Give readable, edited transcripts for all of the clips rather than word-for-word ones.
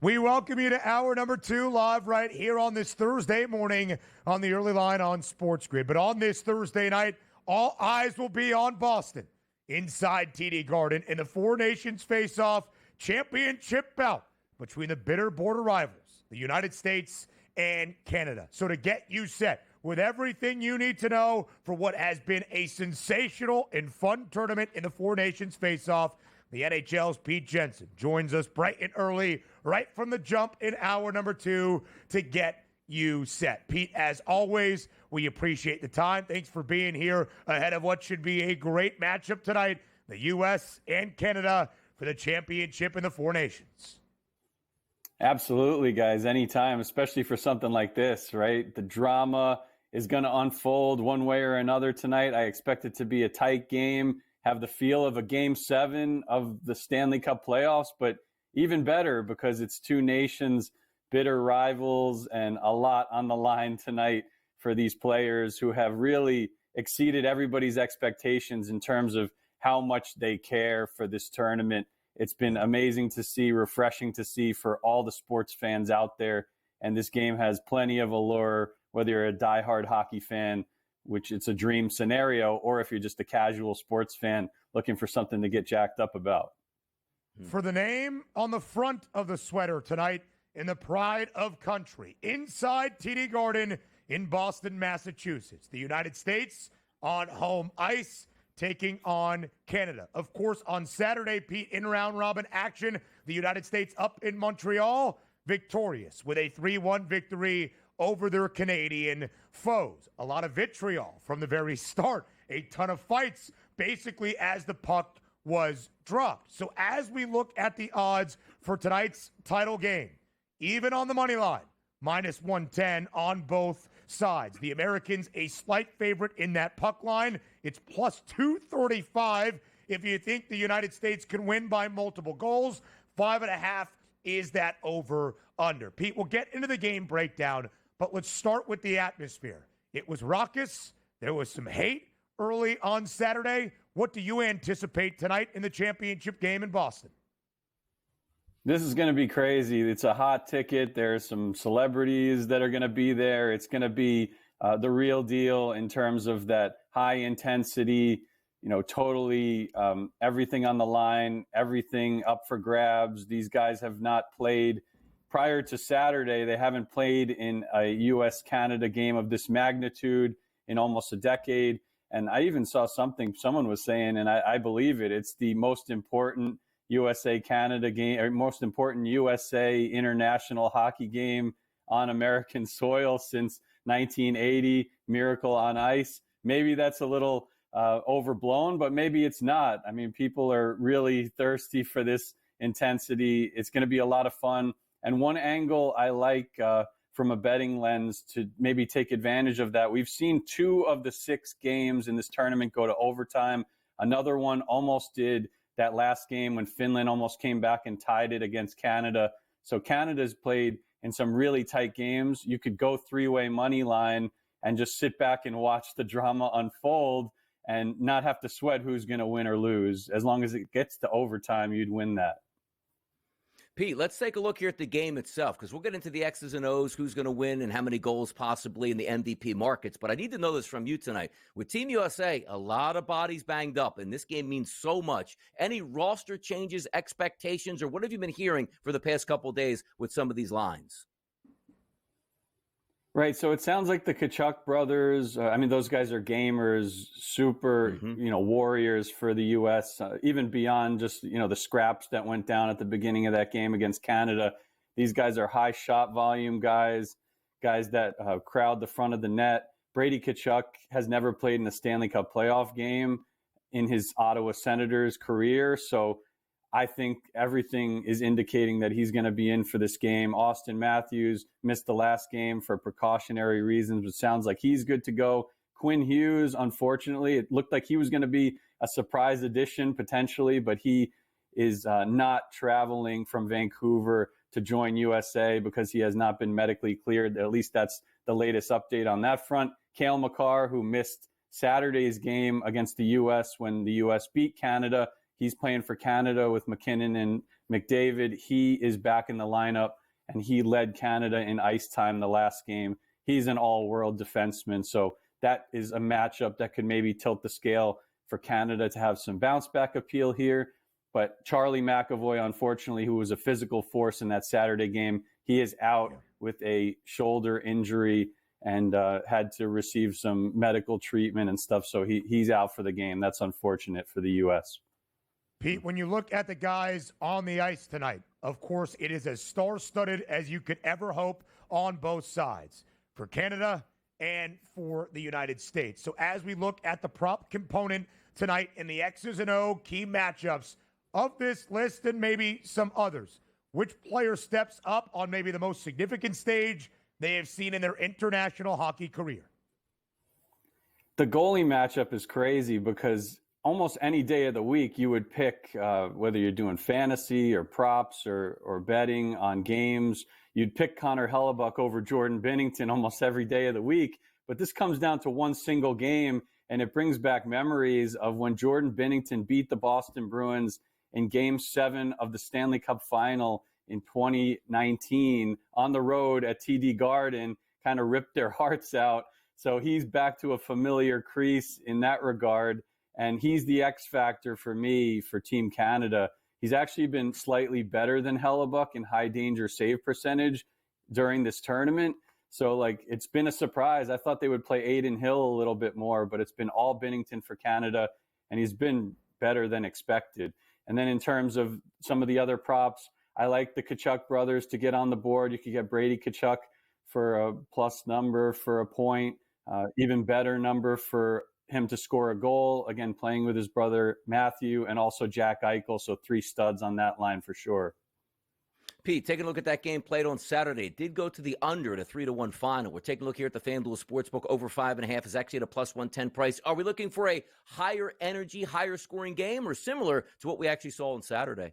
We welcome you to hour number 2 live right here on this Thursday morning on the early line on SportsGrid. But on this Thursday night, all eyes will be on Boston inside TD Garden in the Four Nations Faceoff Championship bout between the bitter border rivals, the United States and Canada. So to get you set with everything you need to know for what has been a sensational and fun tournament in the Four Nations Faceoff, the NHL's Pete Jensen joins us bright and early, right from the jump in hour number 2 to get you set. Pete, as always, we appreciate the time. Thanks for being here ahead of what should be a great matchup tonight, the U.S. and Canada for the championship in the Four Nations. Absolutely, guys. Anytime, especially for something like this, right? The drama is going to unfold one way or another tonight. I expect it to be a tight game, have the feel of a Game 7 of the Stanley Cup playoffs, but even better because it's two nations, bitter rivals, and a lot on the line tonight for these players who have really exceeded everybody's expectations in terms of how much they care for this tournament. It's been amazing to see, refreshing to see for all the sports fans out there, and this game has plenty of allure, whether you're a diehard hockey fan, which it's a dream scenario, or if you're just a casual sports fan looking for something to get jacked up about. For the name on the front of the sweater tonight in the pride of country, inside TD Garden in Boston, Massachusetts, the United States on home ice taking on Canada. Of course, on Saturday, Pete, in round robin action, the United States up in Montreal, victorious with a 3-1 victory over their Canadian foes. A lot of vitriol from the very start. A ton of fights, basically as the puck was dropped. So as we look at the odds for tonight's title game, even on the money line, minus 110 on both sides. The Americans a slight favorite in that puck line. It's plus 235 if you think the United States can win by multiple goals. 5.5 is that over-under. Pete, we'll get into the game breakdown, but let's start with the atmosphere. It was raucous. There was some hate early on Saturday. What do you anticipate tonight in the championship game in Boston? This is going to be crazy. It's a hot ticket. There's some celebrities that are going to be there. It's going to be the real deal in terms of that high intensity, totally everything on the line, everything up for grabs. These guys have not played prior to Saturday. They haven't played in a U.S.-Canada game of this magnitude in almost a decade. And I even saw someone was saying, and I believe it, it's the most important USA-Canada game, or most important USA international hockey game on American soil since 1980, Miracle on Ice. Maybe that's a little overblown, but maybe it's not. I mean, people are really thirsty for this intensity. It's going to be a lot of fun. And one angle I like from a betting lens to maybe take advantage of that, we've seen 2 of the 6 games in this tournament go to overtime. Another one almost did that last game when Finland almost came back and tied it against Canada. So Canada's played in some really tight games. You could go 3-way money line and just sit back and watch the drama unfold and not have to sweat who's going to win or lose. As long as it gets to overtime, you'd win that. Pete, let's take a look here at the game itself, because we'll get into the X's and O's, who's going to win and how many goals possibly in the MVP markets. But I need to know this from you tonight. With Team USA, a lot of bodies banged up, and this game means so much. Any roster changes, expectations, or what have you been hearing for the past couple of days with some of these lines? Right, so it sounds like the Tkachuk brothers, those guys are gamers, super, warriors for the U.S., even beyond just, the scraps that went down at the beginning of that game against Canada. These guys are high shot volume guys that crowd the front of the net. Brady Tkachuk has never played in a Stanley Cup playoff game in his Ottawa Senators career, so I think everything is indicating that he's going to be in for this game. Austin Matthews missed the last game for precautionary reasons, but sounds like he's good to go. Quinn Hughes, unfortunately, it looked like he was going to be a surprise addition potentially, but he is not traveling from Vancouver to join USA because he has not been medically cleared. At least that's the latest update on that front. Cale Makar, who missed Saturday's game against the U.S. when the U.S. beat Canada, he's playing for Canada with McKinnon and McDavid, he is back in the lineup, and he led Canada in ice time the last game. He's an all-world defenseman, so that is a matchup that could maybe tilt the scale for Canada to have some bounce-back appeal here. But Charlie McAvoy, unfortunately, who was a physical force in that Saturday game, he is out with a shoulder injury and had to receive some medical treatment and stuff. So he's out for the game. That's unfortunate for the U.S. Pete, when you look at the guys on the ice tonight, of course, it is as star-studded as you could ever hope on both sides, for Canada and for the United States. So as we look at the prop component tonight in the X's and O key matchups of this list and maybe some others, which player steps up on maybe the most significant stage they have seen in their international hockey career? The goalie matchup is crazy because almost any day of the week you would pick, whether you're doing fantasy or props or betting on games, you'd pick Connor Hellebuyck over Jordan Binnington almost every day of the week. But this comes down to one single game, and it brings back memories of when Jordan Binnington beat the Boston Bruins in Game 7 of the Stanley Cup Final in 2019 on the road at TD Garden, kind of ripped their hearts out. So he's back to a familiar crease in that regard, and he's the X factor for me for Team Canada. He's actually been slightly better than Hellebuyck in high danger save percentage during this tournament. So, it's been a surprise. I thought they would play Aiden Hill a little bit more, but it's been all Binnington for Canada, and he's been better than expected. And then in terms of some of the other props, I like the Tkachuk brothers to get on the board. You could get Brady Tkachuk for a plus number for a point, even better number for him to score a goal, again, playing with his brother Matthew, and also Jack Eichel. So 3 studs on that line for sure. Pete, taking a look at that game played on Saturday. It did go to the under at a 3-1 final. We're taking a look here at the FanDuel Sportsbook. Over 5.5 is actually at a plus 110 price. Are we looking for a higher energy, higher scoring game, or similar to what we actually saw on Saturday?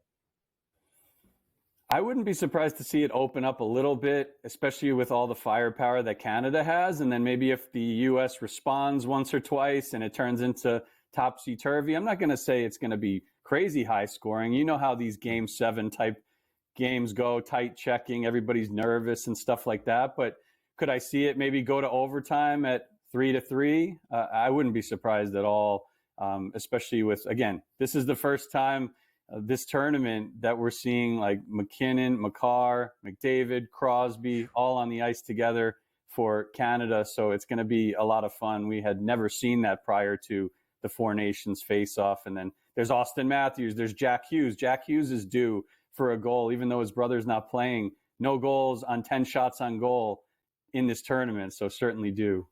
I wouldn't be surprised to see it open up a little bit, especially with all the firepower that Canada has. And then maybe if the U.S. responds once or twice and it turns into topsy-turvy, I'm not going to say it's going to be crazy high scoring. You know how these Game 7 type games go, tight checking, everybody's nervous and stuff like that. But could I see it maybe go to overtime at 3-3? I wouldn't be surprised at all, especially with, again, this is the first time this tournament that we're seeing like McKinnon, Makar, McDavid, Crosby all on the ice together for Canada. So it's going to be a lot of fun. We had never seen that prior to the Four Nations Faceoff. And then there's Austin Matthews, there's Jack Hughes. Jack Hughes is due for a goal, even though his brother's not playing. No goals on 10 shots on goal in this tournament, so certainly due.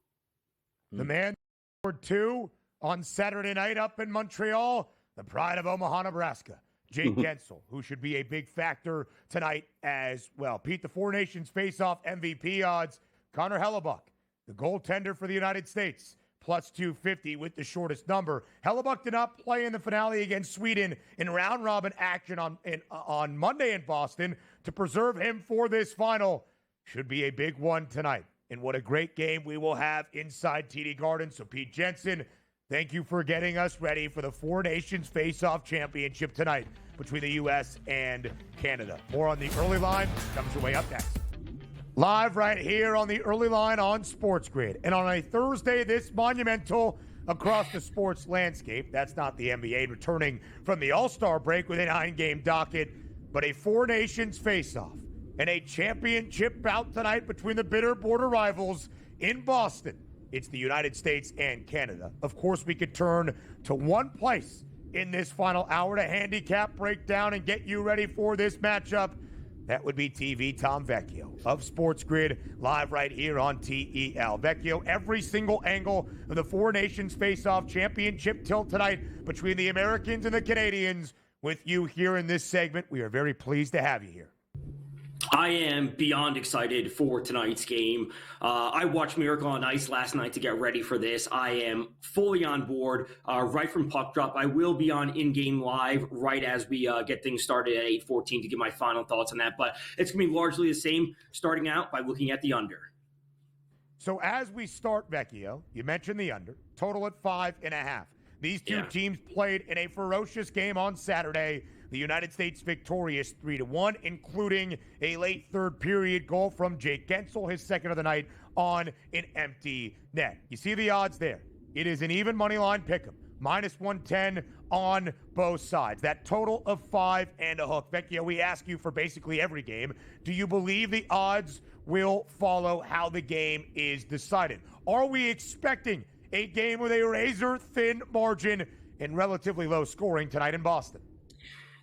The man scored 2 on Saturday night up in Montreal, the pride of Omaha, Nebraska, Jake Gensel, who should be a big factor tonight as well. Pete, the Four Nations Faceoff MVP odds, Connor Hellebuyck, the goaltender for the United States, plus 250 with the shortest number. Hellebuyck did not play in the finale against Sweden in round-robin action on Monday in Boston to preserve him for this final. Should be a big one tonight. And what a great game we will have inside TD Garden. So, Pete Jensen, thank you for getting us ready for the Four Nations Faceoff Championship tonight between the U.S. and Canada. More on the early line comes your way up next. Live right here on the early line on SportsGrid. And on a Thursday this monumental across the sports landscape, that's not the NBA returning from the All-Star break with a 9-game docket, but a Four Nations Faceoff and a championship bout tonight between the bitter border rivals in Boston. It's the United States and Canada. Of course, we could turn to one place in this final hour to handicap, break down, and get you ready for this matchup. That would be TV Tom Vecchio of SportsGrid, live right here on TEL. Vecchio, every single angle of the Four Nations Faceoff Championship tilt tonight between the Americans and the Canadians with you here in this segment. We are very pleased to have you here. I am beyond excited for tonight's game. I watched Miracle on Ice last night to get ready for this. I am fully on board right from puck drop. I will be on in-game live right as we get things started at 8:14 to give my final thoughts on that. But it's going to be largely the same, starting out by looking at the under. So as we start, Vecchio, you mentioned the under, total at 5.5. These two teams played in a ferocious game on Saturday. The United States victorious 3-1, including a late third period goal from Jake Gensel, his second of the night, on an empty net. You see the odds there. It is an even money line pick'em. -110 on both sides. That total of 5 and a hook. Vecchio, we ask you for basically every game. Do you believe the odds will follow how the game is decided? Are we expecting a game with a razor-thin margin and relatively low scoring tonight in Boston?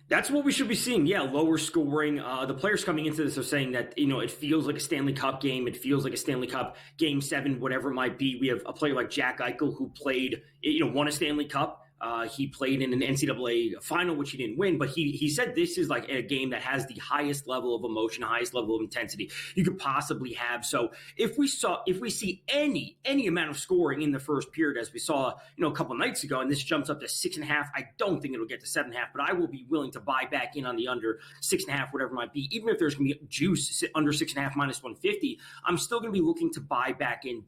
That's what we should be seeing. Yeah, lower scoring. The players coming into this are saying that, it feels like a Stanley Cup game. It feels like a Stanley Cup Game 7, whatever it might be. We have a player like Jack Eichel who played, won a Stanley Cup. He played in an NCAA final, which he didn't win, but he said this is like a game that has the highest level of emotion, highest level of intensity you could possibly have. So if we see any amount of scoring in the first period, as we saw, a couple nights ago, and this jumps up to 6.5, I don't think it'll get to 7.5, but I will be willing to buy back in on the under 6.5, whatever it might be. Even if there's going to be juice under 6.5 -150, I'm still going to be looking to buy back in.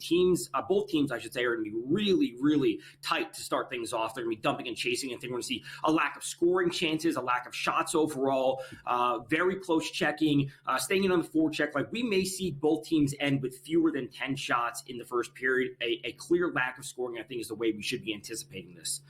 Both teams, I should say, are going to be really, really tight to start things off. They're going to be dumping and chasing. I think we're going to see a lack of scoring chances, a lack of shots overall, very close checking, staying in on the forecheck. Like, we may see both teams end with fewer than 10 shots in the first period. A clear lack of scoring, I think, is the way we should be anticipating this.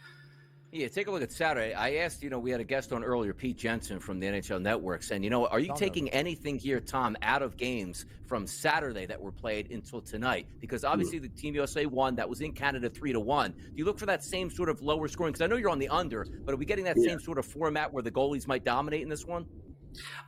Yeah, take a look at Saturday. I asked, we had a guest on earlier, Pete Jensen from the NHL Network, saying, are you taking anything here, Tom, out of games from Saturday that were played until tonight? Because obviously the Team USA won. That was in Canada 3-1. Do you look for that same sort of lower scoring? Because I know you're on the under, but are we getting that same sort of format where the goalies might dominate in this one?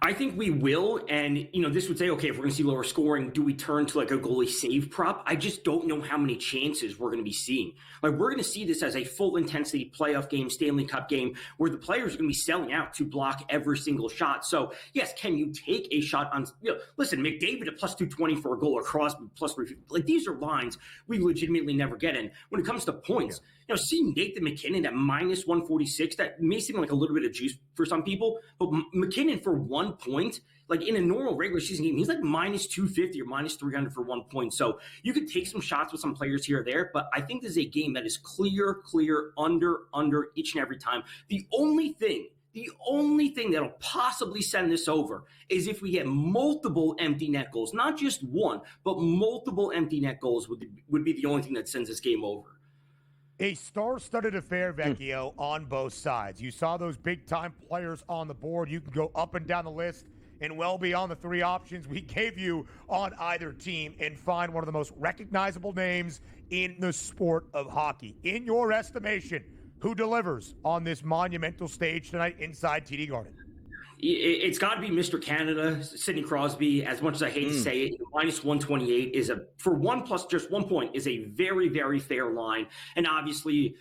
I think we will, and this would say, okay, if we're going to see lower scoring, do we turn to like a goalie save prop? I just don't know how many chances we're going to be seeing. Like, we're going to see this as a full intensity playoff game, Stanley Cup game, where the players are going to be selling out to block every single shot. So yes, can you take a shot on? Listen, McDavid at +220 for a goal, or Crosby +350. Like, these are lines we legitimately never get in. When it comes to points, seeing Nathan MacKinnon at -146, that may seem like a little bit of juice for some people, but MacKinnon for 1 point, like in a normal regular season game, he's like -250 or -300 for 1 point. So you could take some shots with some players here or there, but I think this is a game that is clear under each and every time. The only thing that'll possibly send this over is if we get multiple empty net goals, not just one, but multiple empty net goals would be the only thing that sends this game over. A star-studded affair, Vecchio, on both sides. You saw those big-time players on the board. You can go up and down the list and well beyond the 3 options we gave you on either team and find one of the most recognizable names in the sport of hockey. In your estimation, who delivers on this monumental stage tonight inside TD Garden? It's got to be Mr. Canada, Sidney Crosby. As much as I hate to say it, -128 is for 1 plus just 1 point is a very, very fair line. And obviously,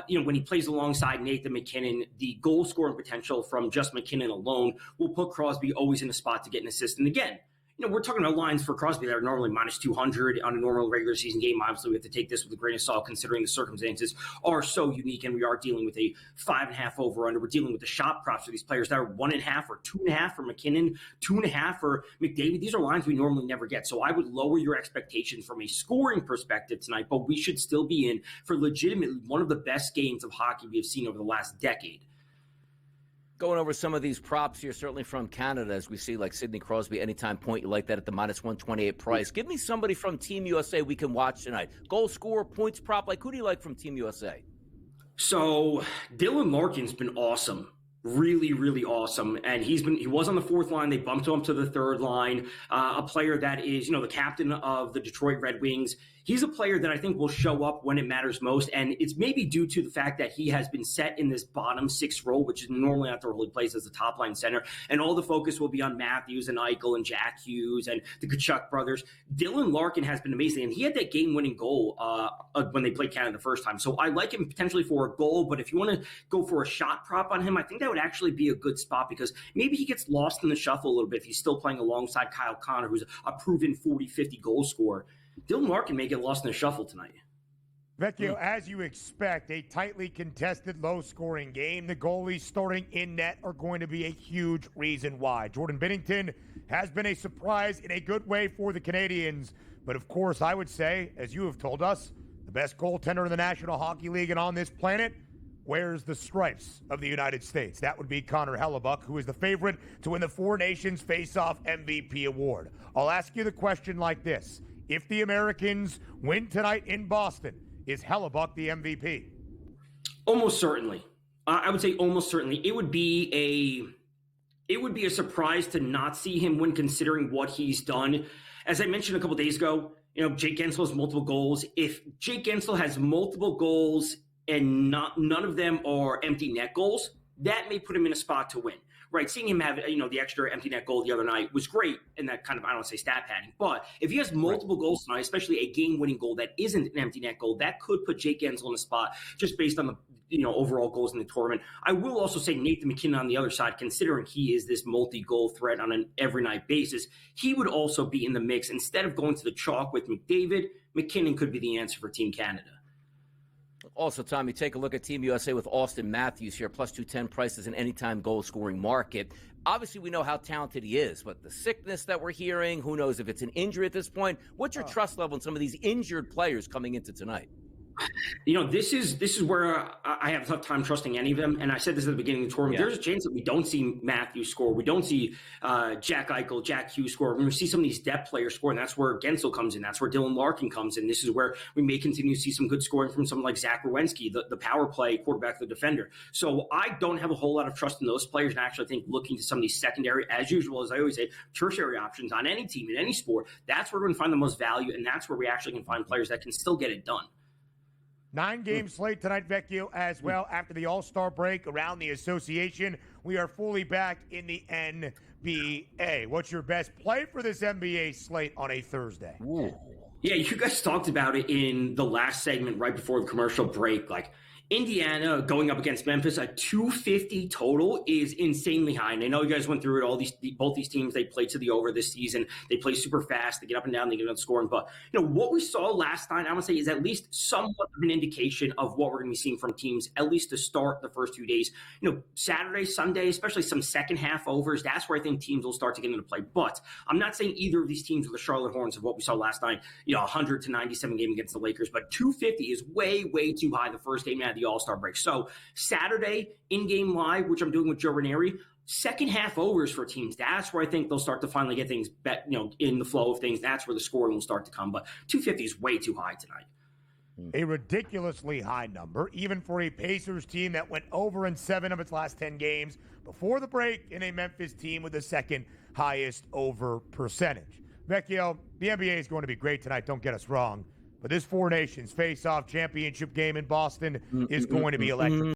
when he plays alongside Nathan MacKinnon, the goal scoring potential from just MacKinnon alone will put Crosby always in a spot to get an assist. And again, we're talking about lines for Crosby that are normally -200 on a normal regular season game. Obviously, we have to take this with a grain of salt, considering the circumstances are so unique, and we are dealing with a 5.5 over/under. We're dealing with the shot props for these players that are 1.5 or 2.5 for MacKinnon, 2.5 for McDavid. These are lines we normally never get. So I would lower your expectations from a scoring perspective tonight, but we should still be in for legitimately one of the best games of hockey we have seen over the last decade. Going over some of these props here, certainly from Canada, as we see, like Sidney Crosby, anytime point, you like that at the -128 price. Give me somebody from Team USA we can watch tonight. Goal scorer, points prop, like who do you like from Team USA? So Dylan Larkin's been awesome. Really, really awesome. And he was on the 4th line. They bumped him up to the 3rd line. A player that is, the captain of the Detroit Red Wings. He's a player that I think will show up when it matters most, and it's maybe due to the fact that he has been set in this bottom 6 role, which is normally not the role he plays as a top-line center, and all the focus will be on Matthews and Eichel and Jack Hughes and the Tkachuk brothers. Dylan Larkin has been amazing, and he had that game-winning goal when they played Canada the first time, so I like him potentially for a goal, but if you want to go for a shot prop on him, I think that would actually be a good spot because maybe he gets lost in the shuffle a little bit if he's still playing alongside Kyle Connor, who's a proven 40-50 goal scorer. Dylan Larkin may get lost in the shuffle tonight. Vecchio, as you expect, a tightly contested, low-scoring game. The goalies starting in net are going to be a huge reason why. Jordan Binnington has been a surprise in a good way for the Canadians. But, of course, I would say, as you have told us, the best goaltender in the National Hockey League and on this planet, wears the stripes of the United States. That would be Connor Hellebuyck, who is the favorite to win the Four Nations Faceoff MVP award. I'll ask you the question like this. If the Americans win tonight in Boston, is Hellebuyck the MVP? Almost certainly. I would say almost certainly. It would be a surprise to not see him win, considering what he's done. As I mentioned a couple days ago, Jake Guentzel has multiple goals. If Jake Guentzel has multiple goals and none of them are empty net goals, that may put him in a spot to win. Right, seeing him have the extra empty net goal the other night was great, and that kind of, I don't want to say stat padding, but if he has multiple goals tonight, especially a game-winning goal that isn't an empty net goal, that could put Jake Guentzel in a spot just based on the overall goals in the tournament. I will also say Nathan MacKinnon on the other side, considering he is this multi-goal threat on an every-night basis, he would also be in the mix. Instead of going to the chalk with McDavid, MacKinnon could be the answer for Team Canada. Also, Tommy, take a look at Team USA with Austin Matthews here, plus 210 prices an anytime goal-scoring market. Obviously, we know how talented he is, but the sickness that we're hearing, who knows if it's an injury at this point? What's your trust level in some of these injured players coming into tonight? This is where I have a tough time trusting any of them. And I said this at the beginning of the tournament. Yeah. There's a chance that we don't see Matthews score. We don't see Jack Eichel, Jack Hughes score. We're going to see some of these depth players score, and that's where Guentzel comes in. That's where Dylan Larkin comes in. This is where we may continue to see some good scoring from someone like Zach Werenski, the power play quarterback, the defender. So I don't have a whole lot of trust in those players, and I actually think looking to some of these secondary, as usual, as I always say, tertiary options on any team in any sport, that's where we're going to find the most value, and that's where we actually can find players that can still get it done. 9-game slate tonight, Vecchio, as well. After the All-Star break around the association, we are fully back in the NBA. What's your best play for this NBA slate on a Thursday? Ooh. Yeah, you guys talked about it in the last segment right before the commercial break. Like, Indiana going up against Memphis, a 250 total is insanely high. And I know you guys went through it. Both these teams, they play to the over this season. They play super fast. They get up and down. They get up scoring. But what we saw last night, I would say, is at least somewhat of an indication of what we're going to be seeing from teams, at least to start the first 2 days. Saturday, Sunday, especially some second half overs. That's where I think teams will start to get into play. But I'm not saying either of these teams are the Charlotte Hornets of what we saw last night. 100-97 game against the Lakers. But 250 is way, way too high the first game out of the All-Star break. So Saturday, in-game live, which I'm doing with Joe Ranieri, second half overs for teams. That's where I think they'll start to finally get things in the flow of things. That's where the scoring will start to come. But 250 is way too high tonight. A ridiculously high number, even for a Pacers team that went over in 7 of its last 10 games before the break, in a Memphis team with the second highest over percentage. Vecchio, the NBA is going to be great tonight, don't get us wrong. But this Four Nations Faceoff Championship game in Boston is going to be electric.